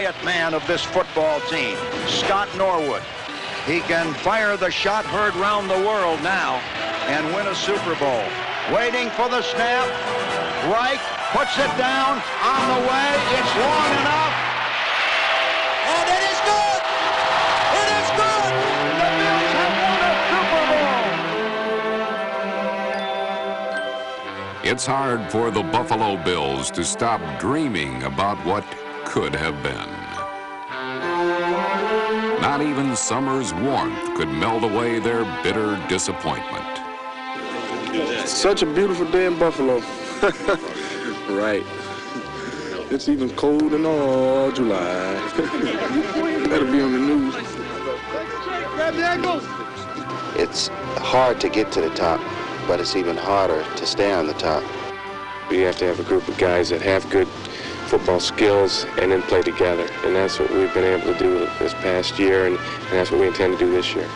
quiet man of this football team, Scott Norwood. He can fire the shot heard round the world now and win a Super Bowl. Waiting for the snap. Reich puts it down on the way. It's long enough. And it is good. It is good. The Bills have won a Super Bowl. It's hard for the Buffalo Bills to stop dreaming about what could have been. Not even summer's warmth could melt away their bitter disappointment. Such a beautiful day in Buffalo. Right. It's even cold in all July. That'll be on the news. It's hard to get to the top, but it's even harder to stay on the top. We have to have a group of guys that have good football skills and then play together. And that's what we've been able to do this past year, and that's what we intend to do this year.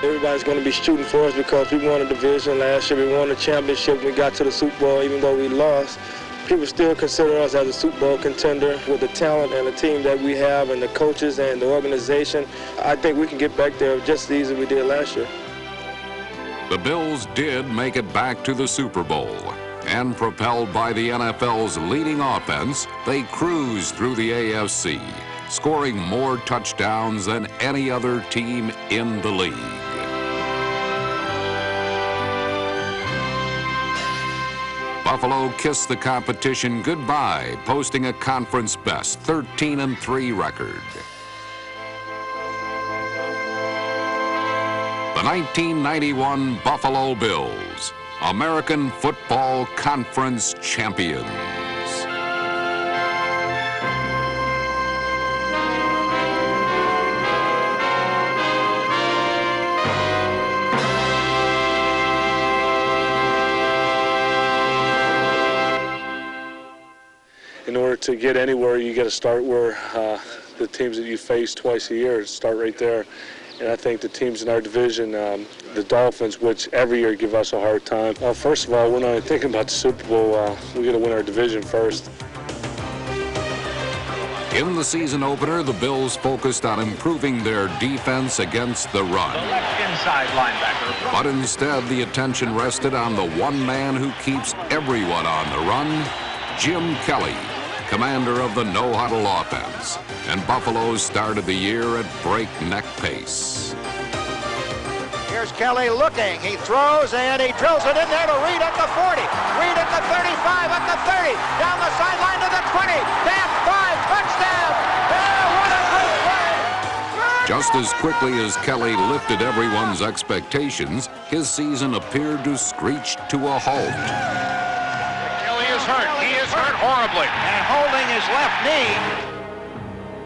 Everybody's going to be shooting for us because we won a division last year. We won a championship. We got to the Super Bowl even though we lost. People still consider us as a Super Bowl contender with the talent and the team that we have and the coaches and the organization. I think we can get back there just as easy as we did last year. The Bills did make it back to the Super Bowl, and propelled by the NFL's leading offense, they cruised through the AFC, scoring more touchdowns than any other team in the league. Buffalo kissed the competition goodbye, posting a conference best 13-3 record. The 1991 Buffalo Bills, American Football Conference champions. In order to get anywhere, you got to start where the teams that you face twice a year, start right there. And I think the teams in our division, the Dolphins, which every year give us a hard time. First of all, we're not even thinking about the Super Bowl. We got to win our division first. In the season opener, the Bills focused on improving their defense against the run. The left inside linebacker. But instead, the attention rested on the one man who keeps everyone on the run, Jim Kelly, commander of the no-huddle offense, and Buffalo started the year at breakneck pace. Here's Kelly looking. He throws and he drills it in there to Reed at the 40. Reed at the 35, at the 30, down the sideline to the 20. Down 5, touchdown. What a great play. Just as quickly as Kelly lifted everyone's expectations, his season appeared to screech to a halt. Hurt. He is hurt horribly and holding his left knee.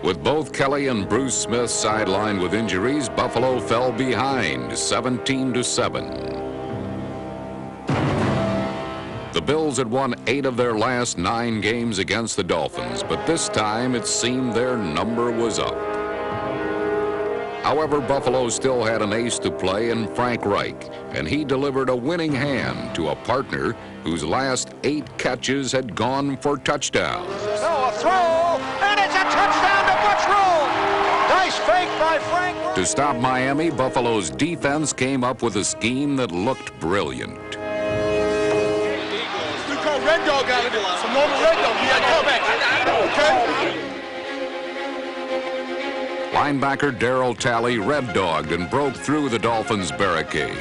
With both Kelly and Bruce Smith sidelined with injuries, Buffalo fell behind 17-7. The Bills had won 8 of their last 9 games against the Dolphins, but this time it seemed their number was up. However, Buffalo still had an ace to play in Frank Reich, and he delivered a winning hand to a partner whose last 8 catches had gone for touchdowns. So a throw, and it's a touchdown to Butch Rule. Nice fake by Frank. To stop Miami, Buffalo's defense came up with a scheme that looked brilliant. We call Red Dog out of there. Some normal Red Dog. He had to come back. Okay? Linebacker Darryl Talley red-dogged and broke through the Dolphins' barricade.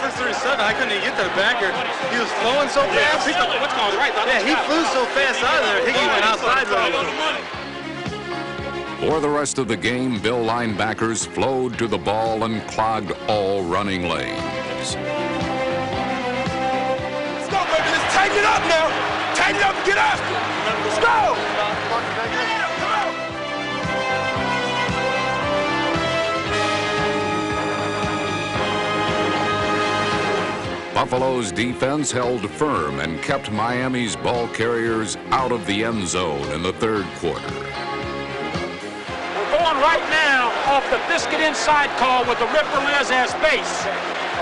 First 37, I couldn't even get that backer. He was flowing so fast. What's going right? Yeah, he flew so fast out of there. He went outside. For the rest of the game, Bill linebackers flowed to the ball and clogged all running lanes. Let's go, baby. Let's tighten it up now. Tighten it up and get after it. Let's go. Buffalo's defense held firm and kept Miami's ball carriers out of the end zone in the 3rd quarter. We're going right now off the biscuit inside call with the Ripper Liz as base.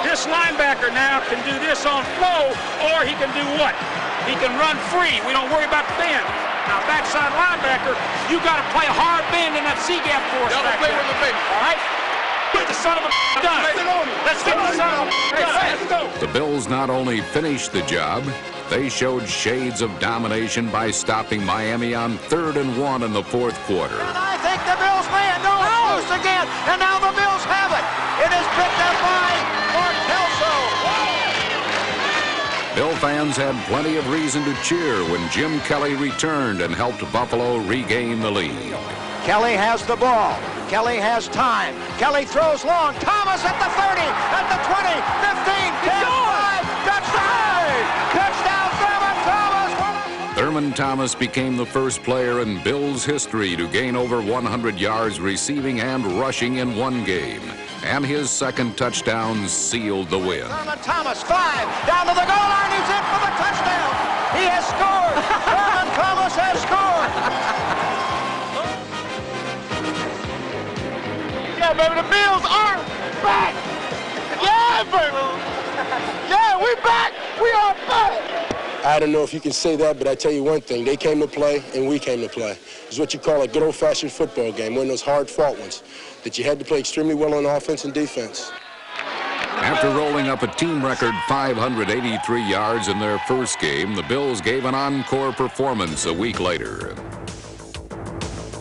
This linebacker now can do this on flow, or he can do what? He can run free. We don't worry about bend. Now, backside linebacker, you got to play hard bend in that C-gap for us back there. All right? Get the son of a done. Let's get the son of a done. Let's go. The Bills not only finished the job, they showed shades of domination by stopping Miami on 3rd and 1 in the 4th quarter. And I think the Bills may have loose again, and now the Bills have it. It is picked up by Cornelius. Bill fans had plenty of reason to cheer when Jim Kelly returned and helped Buffalo regain the lead. Kelly has the ball. Kelly has time. Kelly throws long. Thomas at the 30, at the 20, 15, 10, 5, touchdown! Touchdown, Thurman Thomas! Thurman Thomas became the first player in Bills history to gain over 100 yards receiving and rushing in one game. And his second touchdown sealed the win. Thurman Thomas, 5, down to the goal line. He's in for the touchdown. He has scored. Thurman Thomas has scored. Yeah, baby, the Bills are back. Yeah, baby. Yeah, we back. We are back. I don't know if you can say that, but I tell you one thing. They came to play, and we came to play. It's what you call a good old-fashioned football game, one of those hard-fought ones that you had to play extremely well on offense and defense. After rolling up a team record 583 yards in their first game, the Bills gave an encore performance a week later.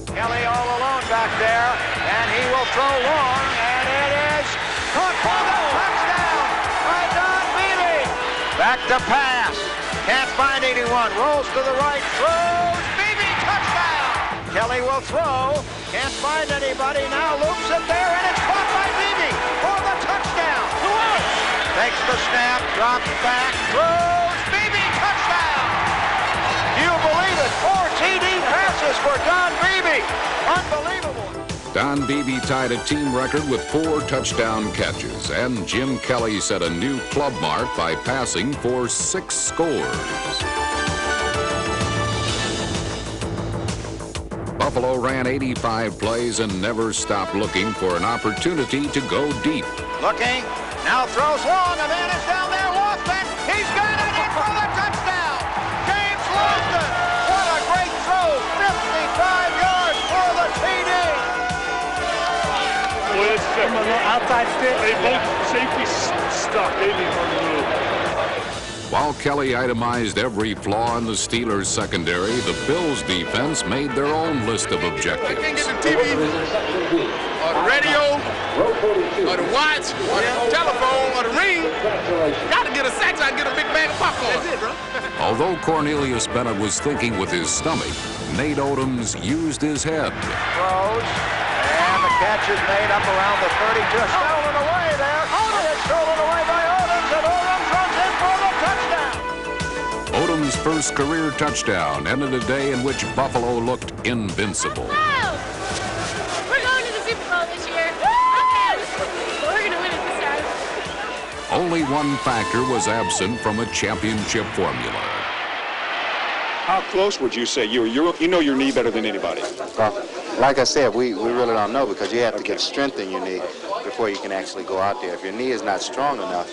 Kelly all alone back there, and he will throw long, and it is caught for the touchdown by Don Beebe. Back to pass. Can't find anyone. Rolls to the right. Throws. Beebe, touchdown. Kelly will throw. Can't find anybody. Now loops it there, and it's caught by Beebe for the touchdown. Takes the snap, drops back, throws. Beebe, touchdown. Do you believe it? 4 TD passes for Don Beebe. Unbelievable. Don Beebe tied a team record with 4 touchdown catches, and Jim Kelly set a new club mark by passing for 6 scores. Buffalo ran 85 plays and never stopped looking for an opportunity to go deep. Looking, now throws long. A man is down there. Lofton, he's got it in for the touchdown. James Lofton. What a great throw. 55 yards for the TD. Outside stick. They both safety stuck. They need on the move. While Kelly itemized every flaw in the Steelers' secondary, the Bills' defense made their own list of objectives. Can't get the TV, or the radio, or the watch, or the telephone, or the ring. Got to get a sack so I can get a big bag of popcorn. That's it, bro. Although Cornelius Bennett was thinking with his stomach, Nate Odoms used his head. Throws, and the catch is made up around the 32. Stolen away there. It is stolen away by Odoms, and Odoms runs in for the touchdown. Odom's first career touchdown ended a day in which Buffalo looked invincible. Wow! We're going to the Super Bowl this year. We're going to win it this time. Only one factor was absent from a championship formula. How close would you say you know your knee better than anybody? Like I said, we really don't know because you have to get strength in your knee before you can actually go out there. If your knee is not strong enough,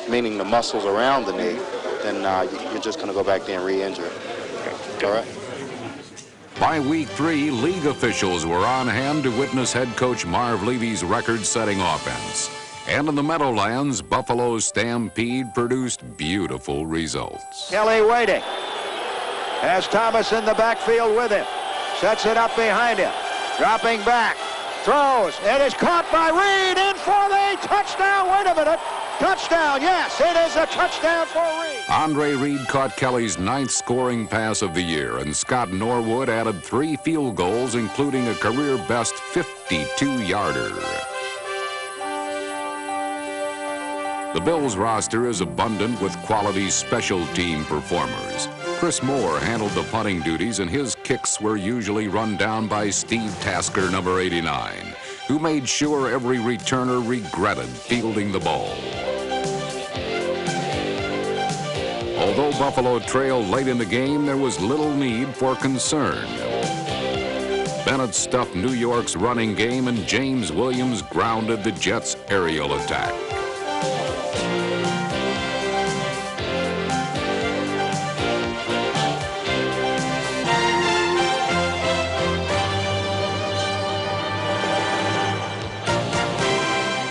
meaning the muscles around the knee, then you're just going to go back there and re-injure it. Okay. All right? By week 3, league officials were on hand to witness head coach Marv Levy's record-setting offense. And in the Meadowlands, Buffalo's Stampede produced beautiful results. Kelly waiting. Has Thomas in the backfield with him. Sets it up behind him. Dropping back. Throws. It is caught by Reed. In for the touchdown. Wait a minute. Touchdown. Yes, it is a touchdown for Reed. Andre Reed caught Kelly's 9th scoring pass of the year, and Scott Norwood added 3 field goals, including a career-best 52-yarder. The Bills roster is abundant with quality special team performers. Chris Moore handled the punting duties, and his kicks were usually run down by Steve Tasker, number 89, who made sure every returner regretted fielding the ball. Although Buffalo trailed late in the game, there was little need for concern. Bennett stuffed New York's running game, and James Williams grounded the Jets' aerial attack.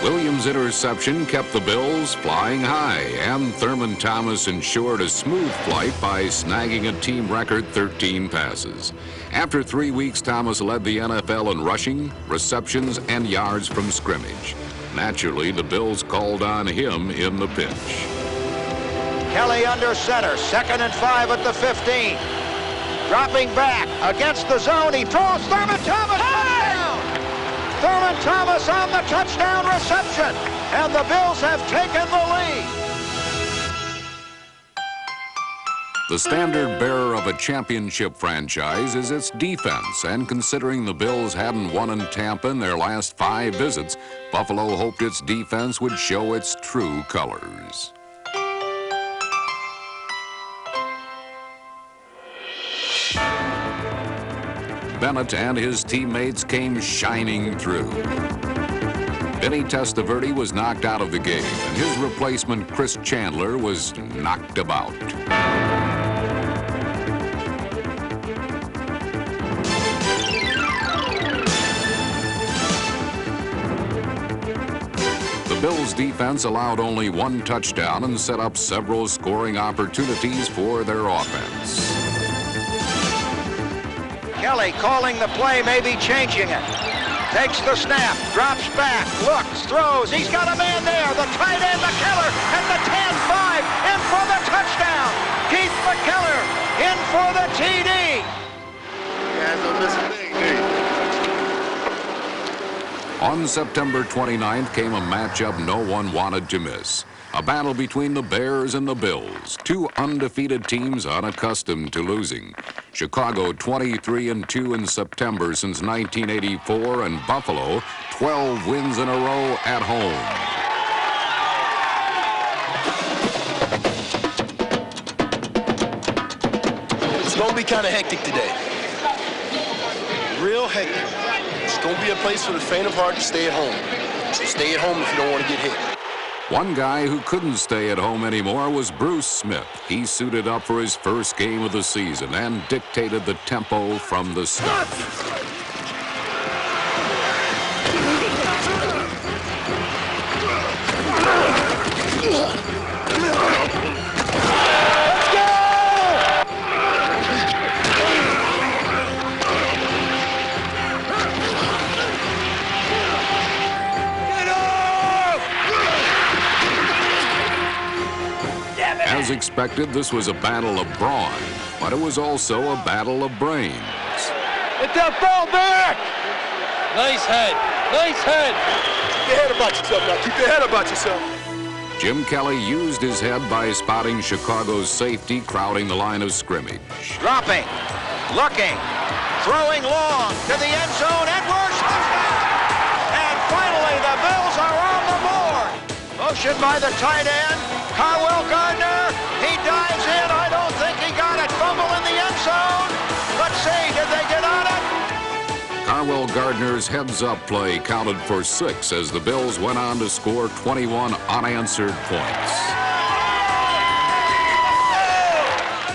Williams' interception kept the Bills flying high, and Thurman Thomas ensured a smooth flight by snagging a team record 13 passes. After 3 weeks, Thomas led the NFL in rushing, receptions, and yards from scrimmage. Naturally, the Bills called on him in the pinch. Kelly under center, 2nd and 5 at the 15. Dropping back against the zone, he throws. Thurman Thomas touchdown! Thurman Thomas on the touchdown reception, and the Bills have taken the lead. The standard bearer of a championship franchise is its defense, and considering the Bills hadn't won in Tampa in their last 5 visits, Buffalo hoped its defense would show its true colors. Bennett and his teammates came shining through. Vinny Testaverde was knocked out of the game, and his replacement, Chris Chandler, was knocked about. The Bills' defense allowed only 1 touchdown and set up several scoring opportunities for their offense. Kelly calling the play, maybe changing it. Takes the snap, drops back, looks, throws. He's got a man there. The tight end, McKellar, at the 10-5, in for the touchdown. Keith McKellar in for the TD. You guys don't miss a thing, do you? On September 29th came a matchup no one wanted to miss. A battle between the Bears and the Bills, 2 undefeated teams unaccustomed to losing. Chicago 23-2 in September since 1984, and Buffalo 12 wins in a row at home. It's going to be kind of hectic today. Real hectic. It's going to be a place for the faint of heart to stay at home. So stay at home if you don't want to get hit. One guy who couldn't stay at home anymore was Bruce Smith. He suited up for his first game of the season and dictated the tempo from the start. As expected, this was a battle of brawn, but it was also a battle of brains. Get that ball back! Nice head. Nice head. Keep your head about yourself now. Keep your head about yourself. Jim Kelly used his head by spotting Chicago's safety crowding the line of scrimmage. Dropping, looking, throwing long to the end zone. Edwards, touchdown! And finally, the Bills are on the board. Motion by the tight end. Carwell Gardner, he dives in. I don't think he got it. Fumble in the end zone. Let's see, did they get on it? Carwell Gardner's heads-up play counted for 6 as the Bills went on to score 21 unanswered points.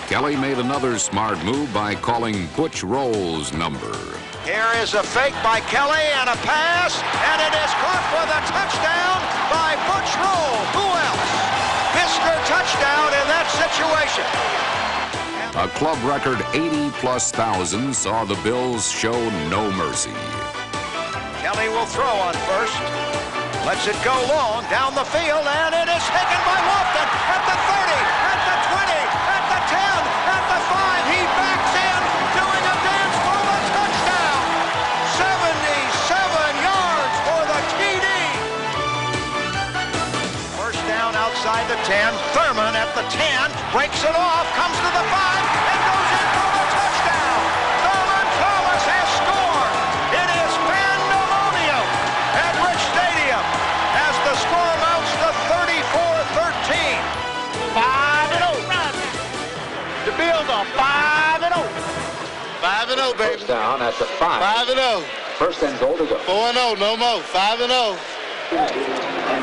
Kelly made another smart move by calling Butch Roll's number. Here is a fake by Kelly and a pass, and it is caught for the touchdown by Butch Roll. Who else? Mr. Touchdown in that situation. A club record 80+ thousand saw the Bills show no mercy. Kelly will throw on first. Lets it go long down the field, and it is taken by Lofton at the 30, at the 20, at the 10, at the 5. He backs in, doing a dance for the touchdown. 77 yards for the TD. First down outside the 10. Thurman at the 10, breaks it off, comes to the 5, and goes in for the touchdown. Thurman Thomas has scored. It is pandemonium at Ritcher Stadium as the score mounts to 34-13. 5-0. The Bills are 5-0. 5-0, baby. First down at the 5. 5-0. First and goal to go. 4-0, no more. 5-0.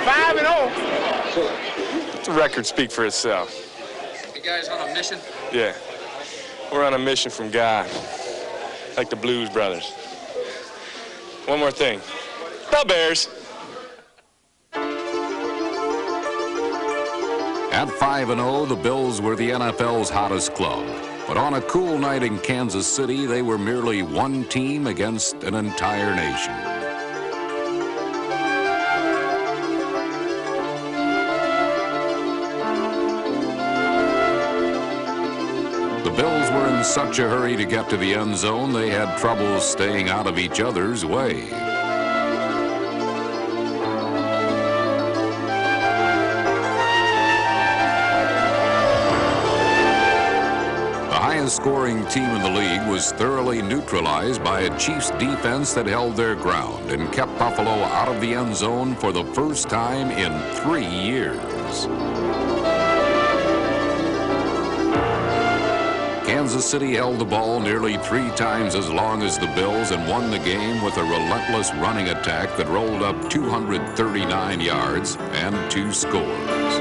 5-0. The record speak for itself. You guys on a mission? Yeah. We're on a mission from God, like the Blues Brothers. One more thing. The Bears. At 5-0, the Bills were the NFL's hottest club. But on a cool night in Kansas City, they were merely one team against an entire nation. The Bills were in such a hurry to get to the end zone, they had trouble staying out of each other's way. The scoring team in the league was thoroughly neutralized by a Chiefs defense that held their ground and kept Buffalo out of the end zone for the first time in 3 years. Kansas City held the ball nearly 3 times as long as the Bills and won the game with a relentless running attack that rolled up 239 yards and 2 scores.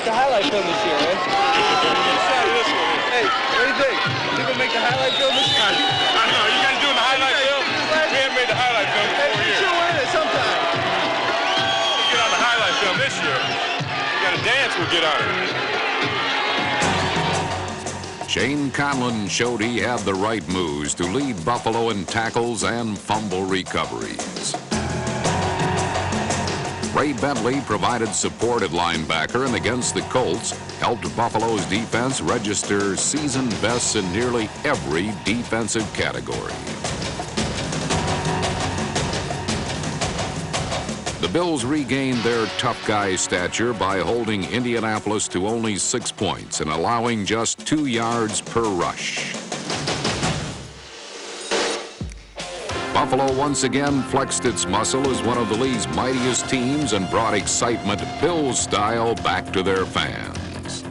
The highlight film this year, right? Hey, what do you think? You gonna make the highlight film this year? I know, you guys doing the highlight film? We haven't made the highlight film in 4 years. You'll win it sometime. We'll get on the highlight film this year. You got a dance, we'll get on it. Shane Conlon showed he had the right moves to lead Buffalo in tackles and fumble recoveries. Ray Bentley provided support at linebacker and against the Colts helped Buffalo's defense register season bests in nearly every defensive category. The Bills regained their tough guy stature by holding Indianapolis to only 6 points and allowing just 2 yards per rush. Buffalo once again flexed its muscle as one of the league's mightiest teams and brought excitement Bills style back to their fans.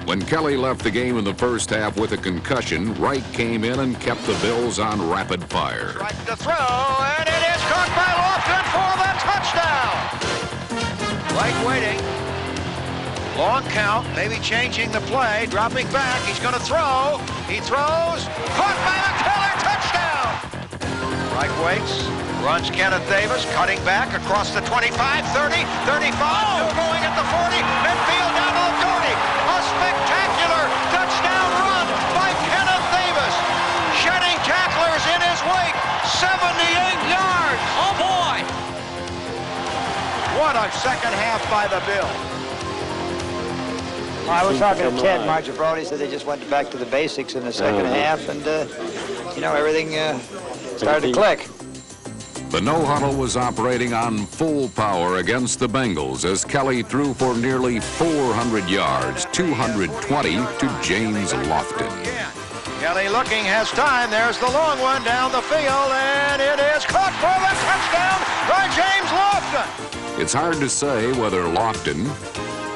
When Kelly left the game in the first half with a concussion, Wright came in and kept the Bills on rapid fire. Right to throw, and it is caught by Lofton for the touchdown. Wright waiting. Long count, maybe changing the play, dropping back. He's going to throw. He throws. Caught by McKellar, touchdown. Wright waits, runs Kenneth Davis, cutting back across the 25, 30, 35, still going at the 40, midfield down to the 30. A spectacular touchdown run by Kenneth Davis. Shedding tacklers in his wake, 78 yards. Oh, boy. What a second half by the Bills. I was talking to Ted Marchabrody, said they just went back to the basics in the second half, and, you know, everything started to click. The no-huddle was operating on full power against the Bengals as Kelly threw for nearly 400 yards, 220 to James Lofton. Kelly looking, has time. There's the long one down the field, and it is caught for the touchdown by James Lofton. It's hard to say whether Lofton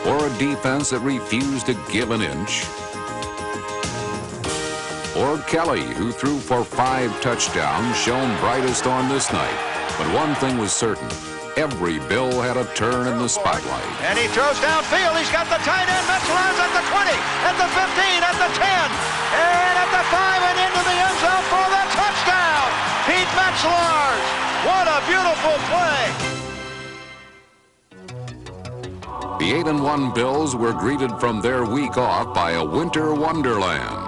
or a defense that refused to give an inch, or Kelly, who threw for 5 touchdowns, shone brightest on this night. But one thing was certain. Every Bill had a turn in the spotlight. And he throws downfield. He's got the tight end. Metzler's at the 20, at the 15, at the 10, and at the 5, and into the end zone for the touchdown. Pete Metzler. What a beautiful play. The 8-1 Bills were greeted from their week off by a winter wonderland.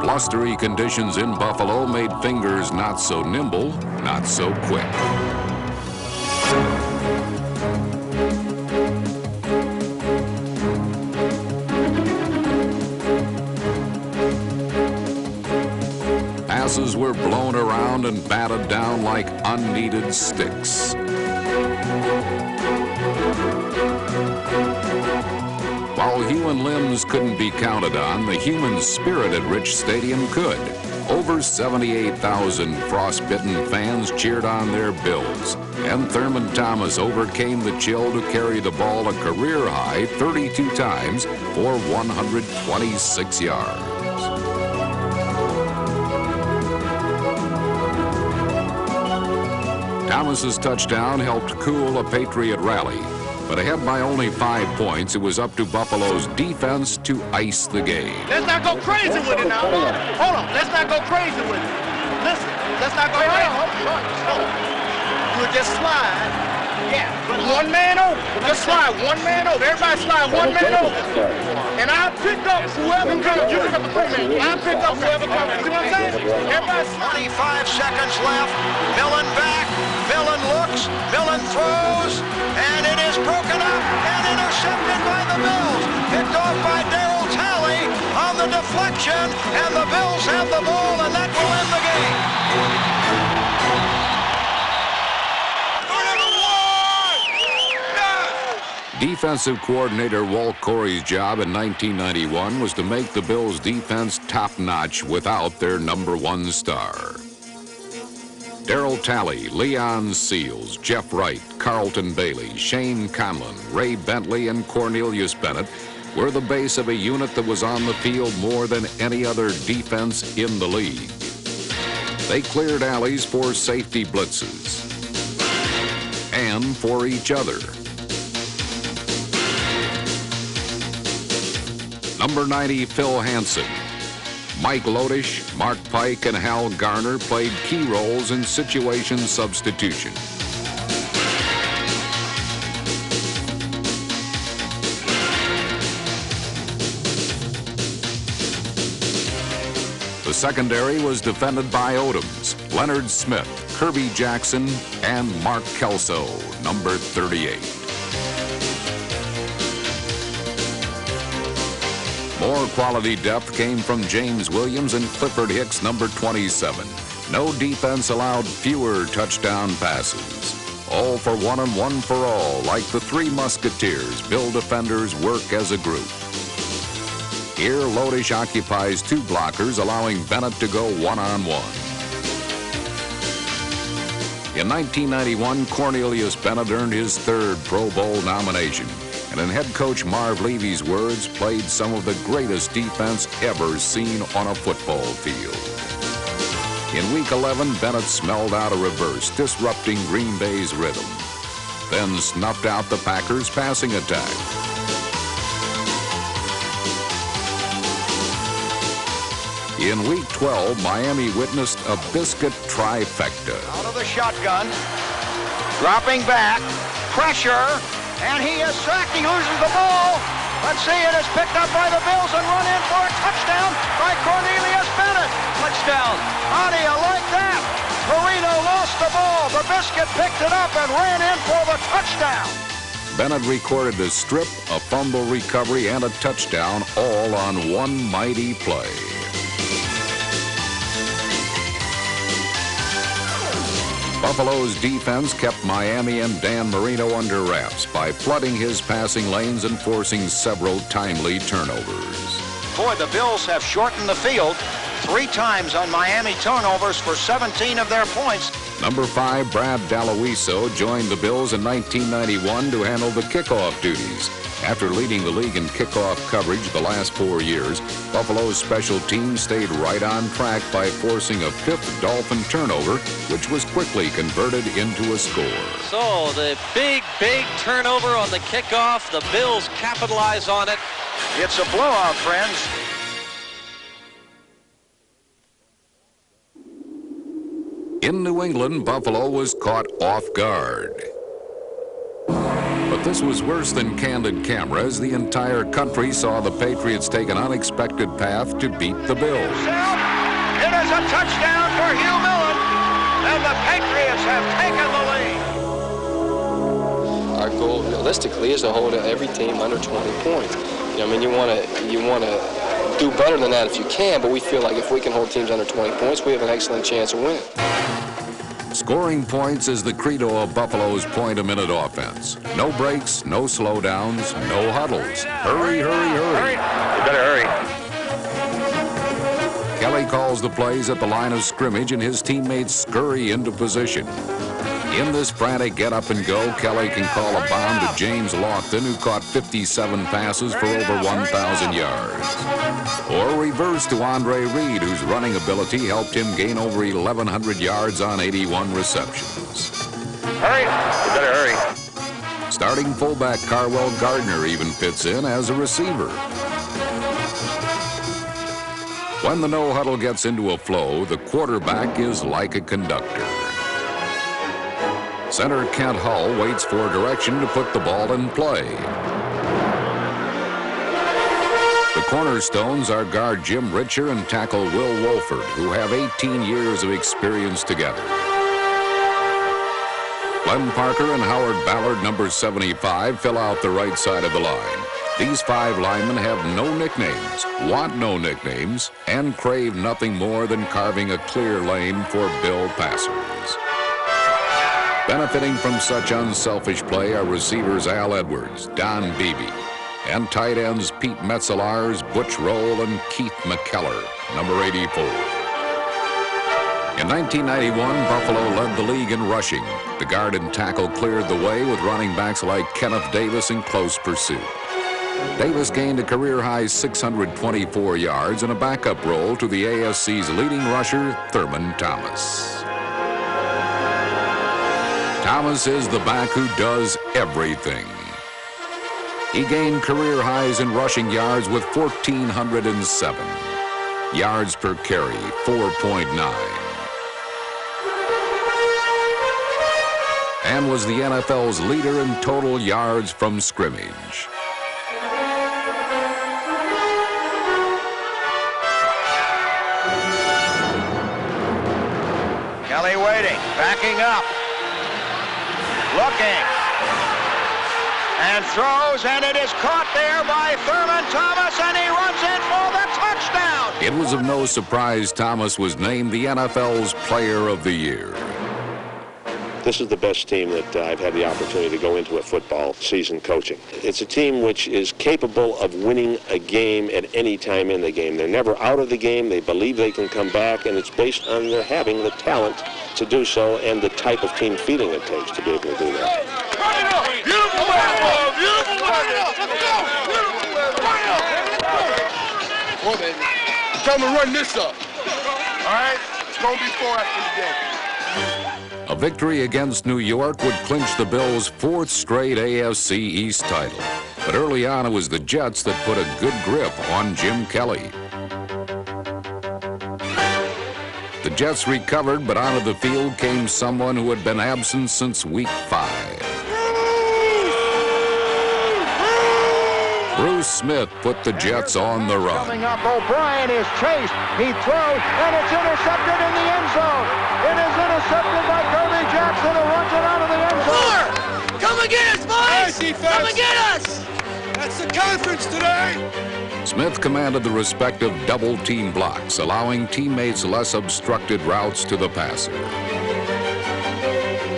Blustery conditions in Buffalo made fingers not so nimble, not so quick. Passes were blown around and batted down like unneeded sticks. While human limbs couldn't be counted on, the human spirit at Rich Stadium could. Over 78,000 frostbitten fans cheered on their Bills, and Thurman Thomas overcame the chill to carry the ball a career-high 32 times for 126 yards. Thomas's touchdown helped cool a Patriot rally. But ahead by only 5 points, it was up to Buffalo's defense to ice the game. Let's not go crazy with it now. Hold on. Let's not go crazy with it. Listen, let's not go crazy. Hold on. We'll just slide. Yeah, but one man over. Just slide one man over. Everybody slide one man over. And I'll pick up whoever comes. You pick up the front man. I'll pick up whoever comes. You see what I'm saying? Everybody slide. 25 seconds left. Millen back. Millen looks. Millen throws. And it is broken up and intercepted by the Bills. Picked off by Darryl Talley on the deflection. And the Bills have the ball, and that will end the game. Defensive coordinator Walt Corey's job in 1991 was to make the Bills' defense top-notch without their #1 star. Darryl Talley, Leon Seals, Jeff Wright, Carlton Bailey, Shane Conlon, Ray Bentley, and Cornelius Bennett were the base of a unit that was on the field more than any other defense in the league. They cleared alleys for safety blitzes and for each other. Number 90, Phil Hansen. Mike Lodish, Mark Pike, and Hal Garner played key roles in situation substitution. The secondary was defended by Odoms, Leonard Smith, Kirby Jackson, and Mark Kelso, number 38. More quality depth came from James Williams and Clifford Hicks, number 27. No defense allowed fewer touchdown passes. All for one and one for all, like the Three Musketeers, Bill defenders work as a group. Here, Lodish occupies 2 blockers, allowing Bennett to go one-on-one. In 1991, Cornelius Bennett earned his 3rd Pro Bowl nomination, and in head coach Marv Levy's words, played some of the greatest defense ever seen on a football field. In Week 11, Bennett smelled out a reverse, disrupting Green Bay's rhythm, then snuffed out the Packers' passing attack. In Week 12, Miami witnessed a biscuit trifecta. Out of the shotgun, dropping back, pressure, and he is sacked. He loses the ball. Let's see, it is picked up by the Bills and run in for a touchdown by Cornelius Bennett. Touchdown. How do you like that? Marino lost the ball. The biscuit picked it up and ran in for the touchdown. Bennett recorded a strip, a fumble recovery, and a touchdown, all on one mighty play. Buffalo's defense kept Miami and Dan Marino under wraps by flooding his passing lanes and forcing several timely turnovers. Boy, the Bills have shortened the field 3 times on Miami turnovers for 17 of their points. Number 5, Brad Daloiso, joined the Bills in 1991 to handle the kickoff duties. After leading the league in kickoff coverage the last 4 years, Buffalo's special team stayed right on track by forcing a 5th Dolphin turnover, which was quickly converted into a score. So the big turnover on the kickoff. The Bills capitalize on it. It's a blowout, friends. In New England, Buffalo was caught off guard. But this was worse than candid camera, as the entire country saw the Patriots take an unexpected path to beat the Bills. It is a touchdown for Hugh Millen, and the Patriots have taken the lead. Our goal, realistically, is to hold every team under 20 points. You know, I mean, you want to do better than that if you can, but we feel like if we can hold teams under 20 points, we have an excellent chance of winning. Scoring points is the credo of Buffalo's point-a-minute offense. No breaks, no slowdowns, no huddles. Hurry, hurry, hurry. You better hurry. Kelly calls the plays at the line of scrimmage, and his teammates scurry into position. In this frantic get-up-and-go, Kelly can call a bomb to James Lofton, who caught 57 passes for over 1,000 yards. Or reverse to Andre Reed, whose running ability helped him gain over 1,100 yards on 81 receptions. Hurry. You better hurry. Starting fullback Carwell Gardner even fits in as a receiver. When the no-huddle gets into a flow, the quarterback is like a conductor. Center Kent Hull waits for direction to put the ball in play. The cornerstones are guard Jim Ritcher and tackle Will Wolford, who have 18 years of experience together. Glenn Parker and Howard Ballard, number 75, fill out the right side of the line. These 5 linemen have no nicknames, want no nicknames, and crave nothing more than carving a clear lane for Bill passers. Benefiting from such unselfish play are receivers Al Edwards, Don Beebe, and tight ends Pete Metzelaars, Butch Roll, and Keith McKellar, number 84. In 1991, Buffalo led the league in rushing. The guard and tackle cleared the way with running backs like Kenneth Davis in close pursuit. Davis gained a career-high 624 yards in a backup role to the AFC's leading rusher, Thurman Thomas. Thomas is the back who does everything. He gained career highs in rushing yards with 1,407. Yards per carry, 4.9. And was the NFL's leader in total yards from scrimmage. Kelly waiting, backing up, looking, and throws, and it is caught there by Thurman Thomas, and he runs in for the touchdown. It was of no surprise Thomas was named the NFL's Player of the Year. This is the best team that I've had the opportunity to go into a football season coaching. It's a team which is capable of winning a game at any time in the game. They're never out of the game. They believe they can come back, and it's based on their having the talent to do so and the type of team feeling it takes to be able to do that. Beautiful ball, beautiful ball. Baby. Tell me to run this up. All right? It's going to be 4 after the game. A victory against New York would clinch the Bills' 4th straight AFC East title. But early on, it was the Jets that put a good grip on Jim Kelly. The Jets recovered, but onto the field came someone who had been absent since week 5. Bruce Smith put the Jets on the run. Coming up, O'Brien is chased. He throws, and it's intercepted in the end zone. It is intercepted by Kirby Jackson, who runs it out of the end zone. Come and get us, boys! Come and get us! That's the conference today! Smith commanded the respective double-team blocks, allowing teammates less obstructed routes to the passer.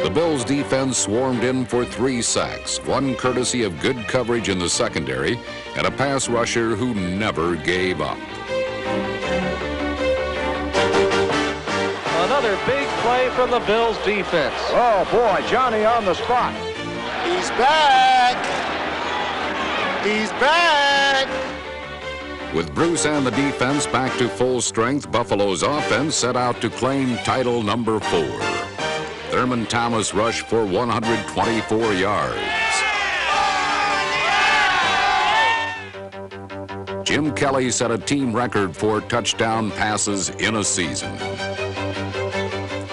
The Bills' defense swarmed in for 3 sacks, one courtesy of good coverage in the secondary and a pass rusher who never gave up. Another big play from the Bills' defense. Oh, boy, Johnny on the spot. He's back. He's back. With Bruce and the defense back to full strength, Buffalo's offense set out to claim title number 4. Thurman Thomas rushed for 124 yards. Jim Kelly set a team record for touchdown passes in a season.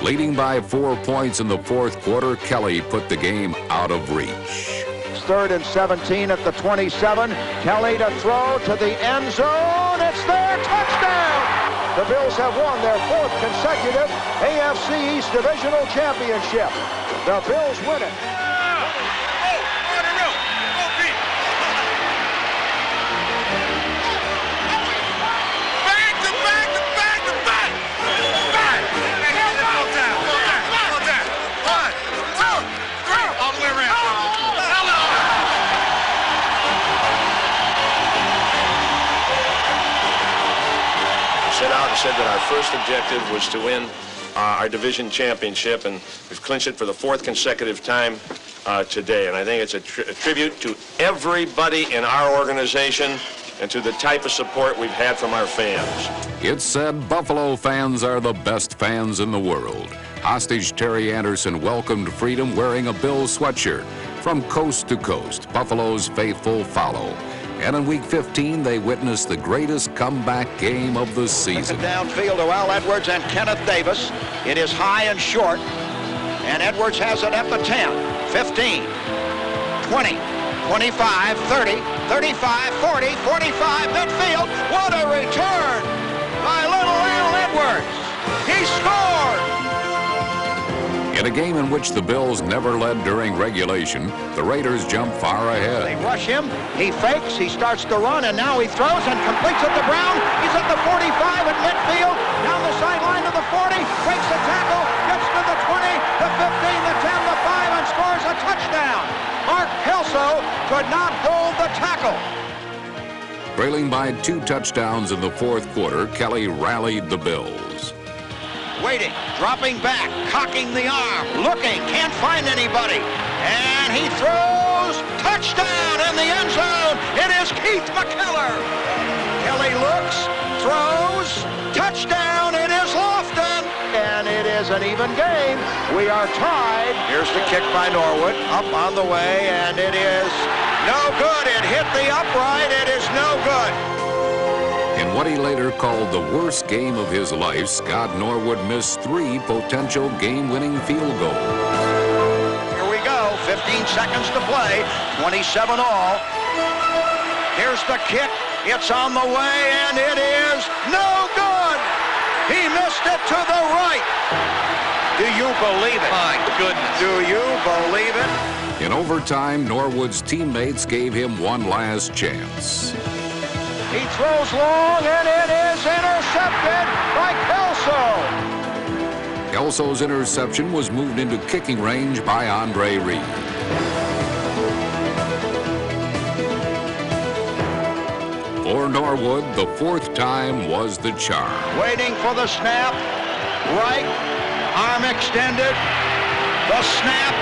Leading by 4 points in the 4th quarter, Kelly put the game out of reach. 3rd and 17 at the 27. Kelly to throw to the end zone. It's there. Touchdown! The Bills have won their 4th consecutive AFC East Divisional Championship. The Bills win it. Said that our first objective was to win our division championship, and we've clinched it for the 4th consecutive time today. And I think it's a tribute to everybody in our organization and to the type of support we've had from our fans. It's said Buffalo fans are the best fans in the world. Hostage Terry Anderson welcomed freedom wearing a Bills sweatshirt. From coast to coast, Buffalo's faithful follow. And in Week 15, they witnessed the greatest comeback game of the season. Downfield to Al Edwards and Kenneth Davis. It is high and short. And Edwards has it at the 10, 15, 20, 25, 30, 35, 40, 45, midfield. What a return by little Al Edwards. He scored. In a game in which the Bills never led during regulation, the Raiders jump far ahead. They rush him, he fakes, he starts to run, and now he throws and completes it to Brown. He's at the 45 at midfield, down the sideline to the 40, breaks the tackle, gets to the 20, the 15, the 10, the 5, and scores a touchdown. Mark Kelso could not hold the tackle. Trailing by 2 touchdowns in the fourth quarter, Kelly rallied the Bills. Waiting, dropping back, cocking the arm, looking, can't find anybody. And he throws, touchdown in the end zone. It is Keith McKellar. Kelly looks, throws, touchdown. It is Lofton. And it is an even game. We are tied. Here's the kick by Norwood, up on the way, and it is no good. It hit the upright. It is no good. In what he later called the worst game of his life, Scott Norwood missed 3 potential game-winning field goals. Here we go, 15 seconds to play, 27 all. Here's the kick, it's on the way, and it is no good. He missed it to the right. Do you believe it? My goodness. Do you believe it? In overtime, Norwood's teammates gave him one last chance. He throws long, and it is intercepted by Kelso. Kelso's interception was moved into kicking range by Andre Reed. For Norwood, the 4th time was the charm. Waiting for the snap. Right, arm extended. The snap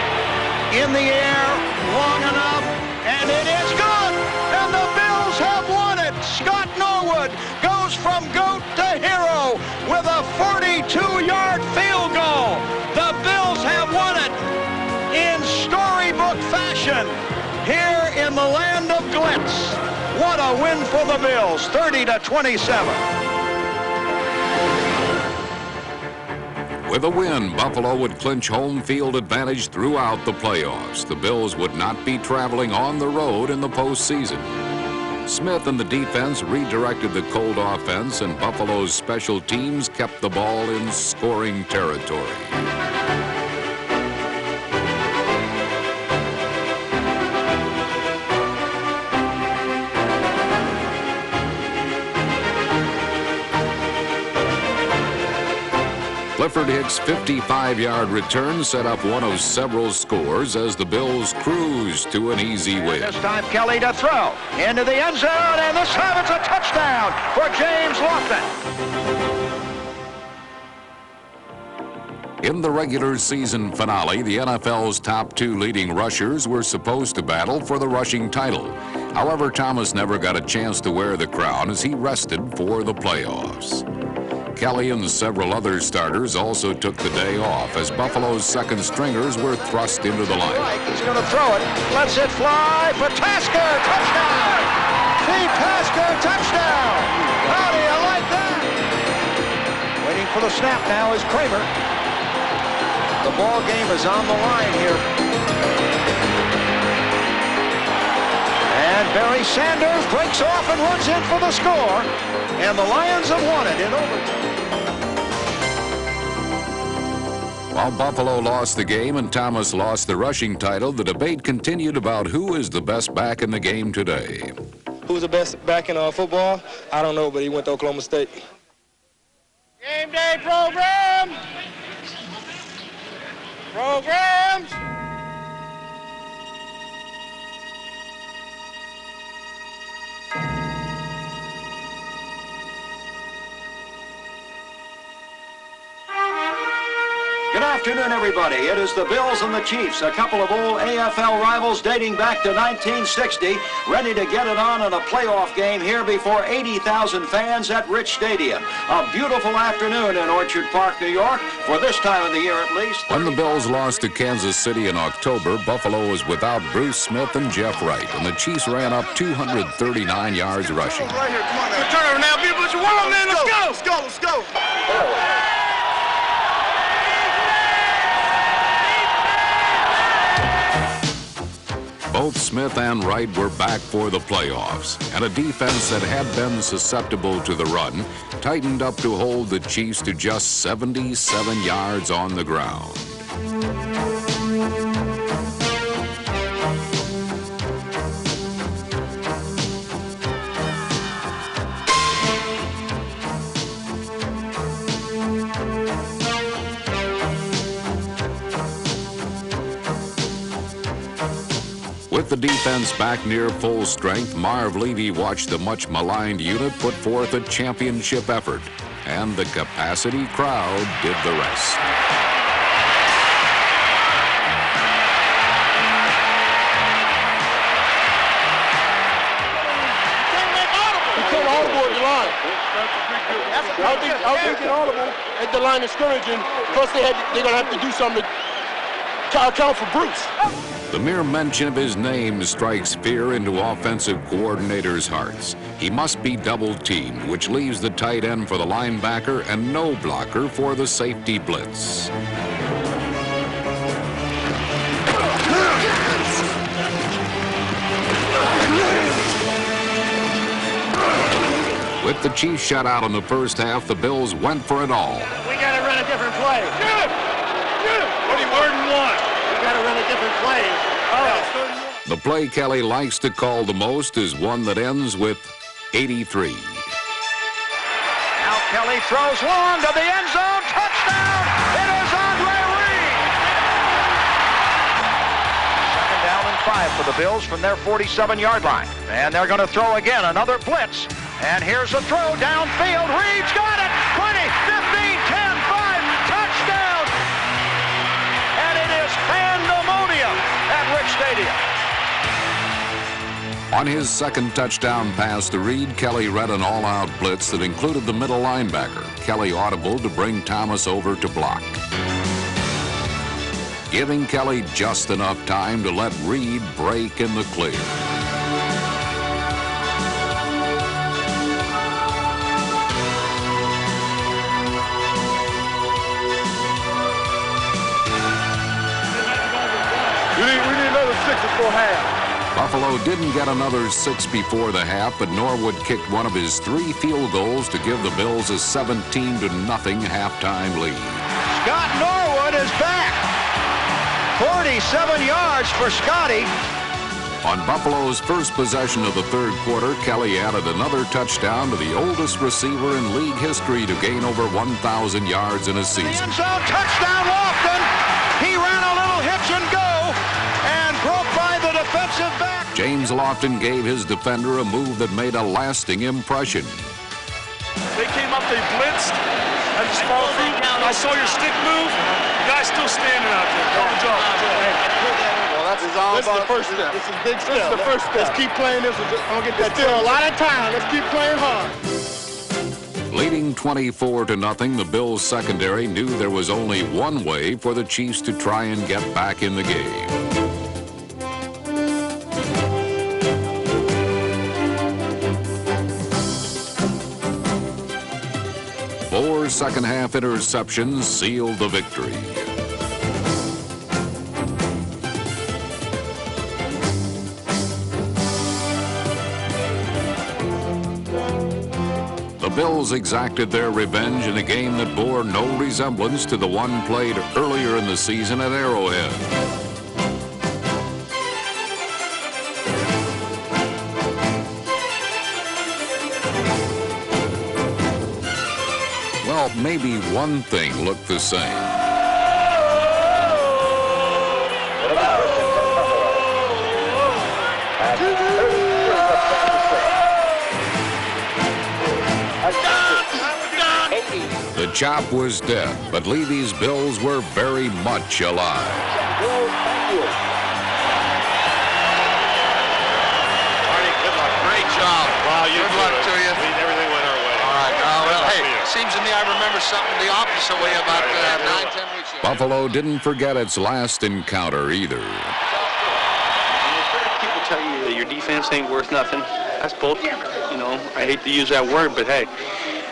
in the air, long enough, and it is good. And the Bills have won it. Scott Norwood goes from GOAT to hero with a 42-yard field goal. The Bills have won it in storybook fashion here in the land of glitz. What a win for the Bills, 30-27. With a win, Buffalo would clinch home field advantage throughout the playoffs. The Bills would not be traveling on the road in the postseason. Smith and the defense redirected the cold offense, and Buffalo's special teams kept the ball in scoring territory. Clifford Hicks' 55-yard return set up one of several scores as the Bills cruised to an easy win. This time Kelly to throw into the end zone, and this time it's a touchdown for James Lofton. In the regular season finale, the NFL's top 2 leading rushers were supposed to battle for the rushing title. However, Thomas never got a chance to wear the crown as he rested for the playoffs. Kelly and several other starters also took the day off as Buffalo's second stringers were thrust into the lineup. He's going to throw it. Lets it fly for Tasker. Touchdown! Steve Tasker, touchdown! How do you like that? Waiting for the snap now is Kramer. The ball game is on the line here. And Barry Sanders breaks off and runs in for the score. And the Lions have won it in overtime. While Buffalo lost the game and Thomas lost the rushing title, the debate continued about who is the best back in the game today. Who's the best back in football? I don't know, but he went to Oklahoma State. Game day program. Programs. Good afternoon, everybody. It is the Bills and the Chiefs, a couple of old AFL rivals dating back to 1960, ready to get it on in a playoff game here before 80,000 fans at Rich Stadium. A beautiful afternoon in Orchard Park, New York, for this time of the year at least. When the Bills lost to Kansas City in October, Buffalo was without Bruce Smith and Jeff Wright, and the Chiefs ran up 239 yards rushing. Right here, come on now. Good turnover now, people. Put your one on, man. Let's go. Let's go. Let's go. Both Smith and Wright were back for the playoffs, and a defense that had been susceptible to the run tightened up to hold the Chiefs to just 77 yards on the ground. With the defense back near full strength, Marv Levy watched the much-maligned unit put forth a championship effort, and the capacity crowd did the rest. You can't audible at the line. I think audible at the line of scrimmage, and plus they're going to have to do something to account for Bruce. The mere mention of his name strikes fear into offensive coordinators' hearts. He must be double-teamed, which leaves the tight end for the linebacker and no blocker for the safety blitz. With the Chiefs shut out in the first half, the Bills went for it all. We got to run a different play. Good. What do you word and one? We got to run a different play. The play Kelly likes to call the most is one that ends with 83. Now Kelly throws long to the end zone. Touchdown! It is Andre Reed! Second down and 5 for the Bills from their 47-yard line. And they're going to throw again, another blitz. And here's a throw downfield. Reed's got it! 20, 15, 10, 5, touchdown! And it is pandemonium at Rich Stadium. On his second touchdown pass to Reed, Kelly read an all-out blitz that included the middle linebacker. Kelly audible to bring Thomas over to block, giving Kelly just enough time to let Reed break in the clear. We need another 6 before half. Buffalo didn't get another 6 before the half, but Norwood kicked one of his 3 field goals to give the Bills a 17-0 halftime lead. Scott Norwood is back. 47 yards for Scotty. On Buffalo's first possession of the third quarter, Kelly added another touchdown to the oldest receiver in league history to gain over 1,000 yards in a season. End zone touchdown, Lofton. He ran a little hitch and go and broke by the defensive back. James Lofton gave his defender a move that made a lasting impression. They came up, they blitzed. I just followed through. I saw your stick move. The guy's still standing out there. Good job. Well, this is the first step. This is big step. This is the first step. Let's keep playing this. I'm gonna get that. Still a lot of time. Let's keep playing hard. Leading 24-0, the Bills' secondary knew there was only one way for the Chiefs to try and get back in the game. Four second-half interceptions sealed the victory. The Bills exacted their revenge in a game that bore no resemblance to the one played earlier in the season at Arrowhead. Well, maybe one thing looked the same. The chop was dead, but Levy's Bills were very much alive. Marty, good luck. Great job. Wow, good luck to you. Everything went our way. All right. Well, hey, seems to me I remember something the opposite way about 9-10 weeks ago. Buffalo didn't forget its last encounter either. People tell you that your defense ain't worth nothing. That's bullshit. You know, I hate to use that word, but hey,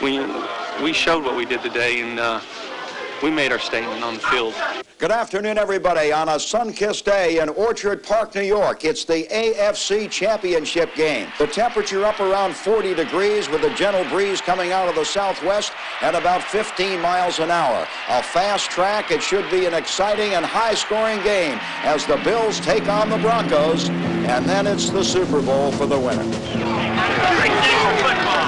we showed what we did today, and we made our statement on the field. Good afternoon, everybody. On a sun-kissed day in Orchard Park, New York, it's the AFC Championship game. The temperature up around 40 degrees with a gentle breeze coming out of the southwest at about 15 miles an hour. A fast track. It should be an exciting and high-scoring game as the Bills take on the Broncos, and then it's the Super Bowl for the winner. Great day for football.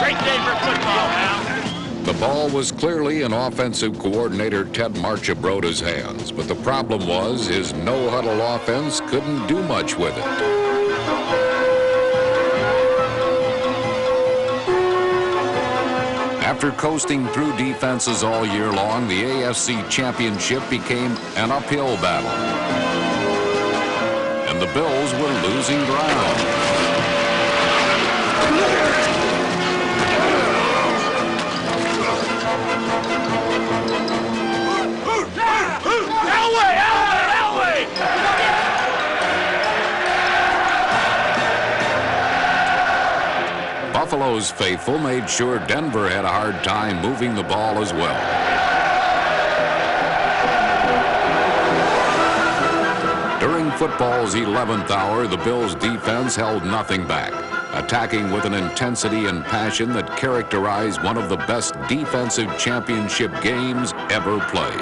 Great day for football, Al. The ball was clearly in offensive coordinator Ted Marchibroda's hands, but the problem was his no-huddle offense couldn't do much with it. After coasting through defenses all year long, the AFC Championship became an uphill battle. And the Bills were losing ground. Buffalo's faithful made sure Denver had a hard time moving the ball as well. During football's 11th hour, the Bills' defense held nothing back, attacking with an intensity and passion that characterized one of the best defensive championship games ever played.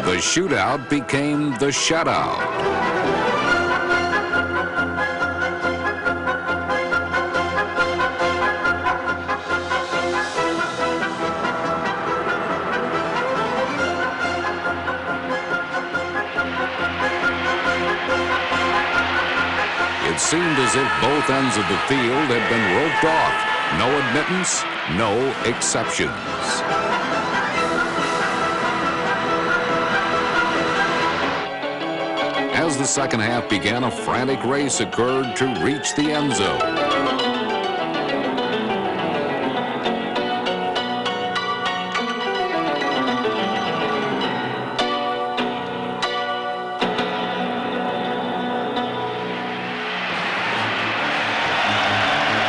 The shootout became the shutout. It seemed as if both ends of the field had been roped off. No admittance, no exceptions. As the second half began, a frantic race occurred to reach the end zone.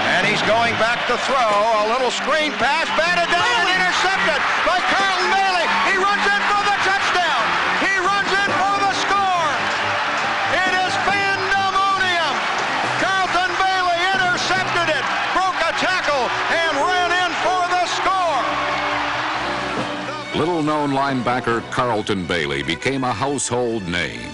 And he's going back to throw. A little screen pass, batted down and intercepted by Carlton Bailey. He runs in for the touchdown. He runs in for the score. It is pandemonium. Carlton Bailey intercepted it, broke a tackle, and ran in for the score. Little-known linebacker Carlton Bailey became a household name.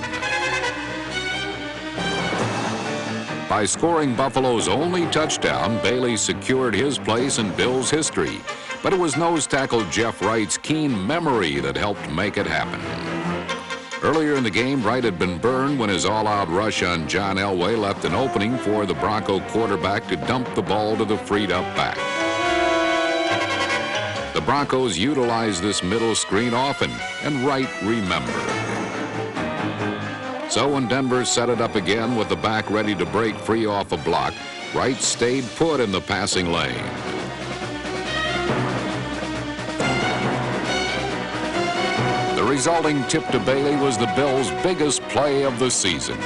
By scoring Buffalo's only touchdown, Bailey secured his place in Bills history. But it was nose tackle Jeff Wright's keen memory that helped make it happen. Earlier in the game, Wright had been burned when his all-out rush on John Elway left an opening for the Bronco quarterback to dump the ball to the freed-up back. The Broncos utilized this middle screen often, and Wright remembered. So when Denver set it up again with the back ready to break free off a block, Wright stayed put in the passing lane. The resulting tip to Bailey was the Bills' biggest play of the season.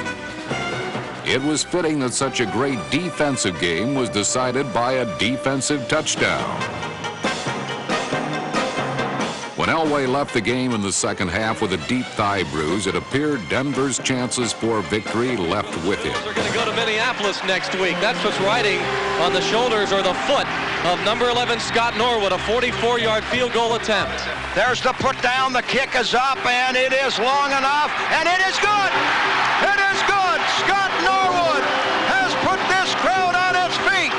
It was fitting that such a great defensive game was decided by a defensive touchdown. When Elway left the game in the second half with a deep thigh bruise, it appeared Denver's chances for victory left with him. They're going to go to Minneapolis next week. That's what's riding on the shoulders or the foot of number 11 Scott Norwood, a 44-yard field goal attempt. There's the put down, the kick is up, and it is long enough, and it is good! It is good! Scott Norwood has put this crowd on its feet!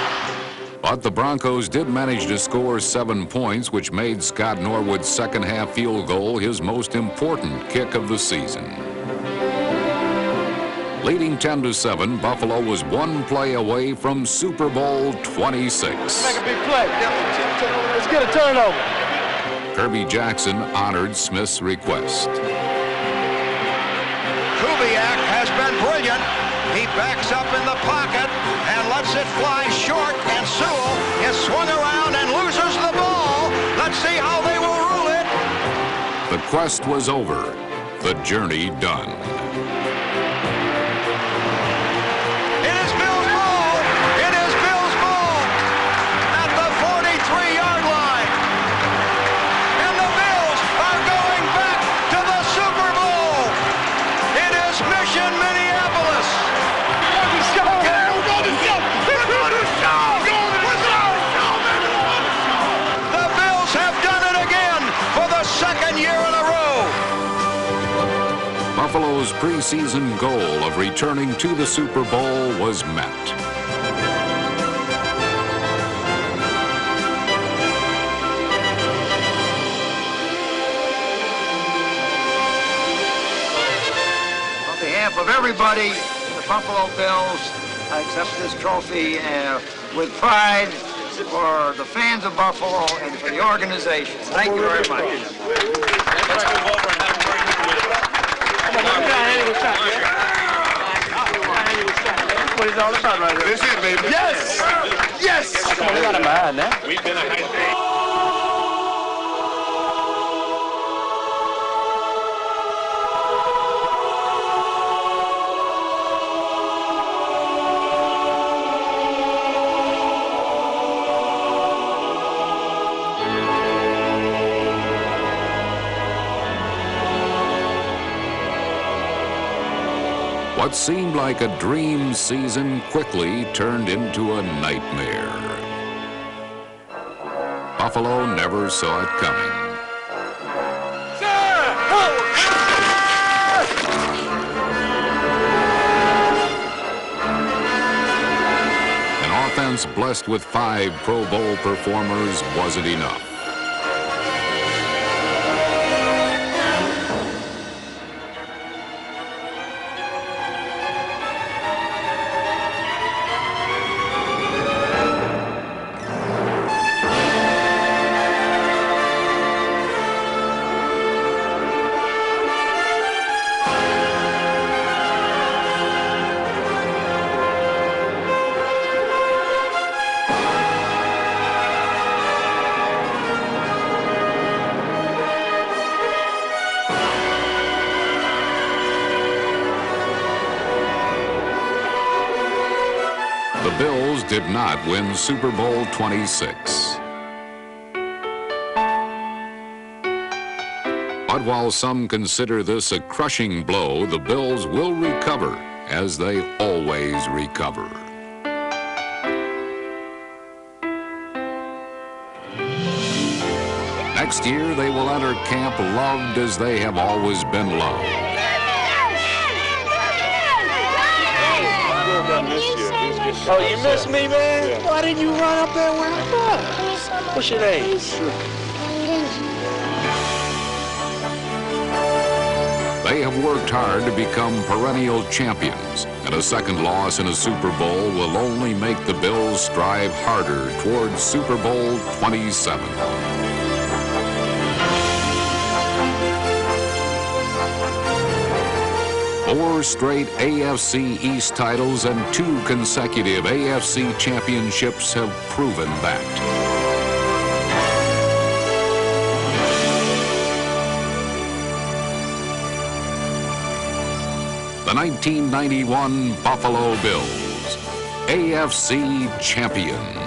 But the Broncos did manage to score 7 points, which made Scott Norwood's second half field goal his most important kick of the season. Leading 10-7, Buffalo was one play away from Super Bowl XXVI. Make a big play. Let's get a turnover. Kirby Jackson honored Smith's request. Kubiak has been brilliant. He backs up in the pocket and lets it fly short, and Sewell is swung around and loses the ball. Let's see how they will rule it. The quest was over, the journey done. It is Bill's ball. It is Bill's ball at the 43-yard line. And the Bills are going back to the Super Bowl. It is Mission Minneapolis. The Bills have done it again for the second year in a row. Buffalo's preseason goal of returning to the Super Bowl was met. On behalf of everybody, the Buffalo Bills, I accept this trophy with pride for the fans of Buffalo and for the organization. Thank you very much. Let's move over and have a break with What it's all about right here. This is, baby. Yes! Yes! Come on, we got a man now. We've been a high What seemed like a dream season quickly turned into a nightmare. Buffalo never saw it coming. An offense blessed with 5 Pro Bowl performers wasn't enough. The Bills did not win Super Bowl XXVI. But while some consider this a crushing blow, the Bills will recover, as they always recover. Next year, they will enter camp loved as they have always been loved. Oh, you miss me, man? Yeah. Why didn't you run up there where I was? What's your name? They have worked hard to become perennial champions, and a second loss in a Super Bowl will only make the Bills strive harder towards Super Bowl XXVII. 4 straight AFC East titles and 2 consecutive AFC championships have proven that. The 1991 Buffalo Bills, AFC champions.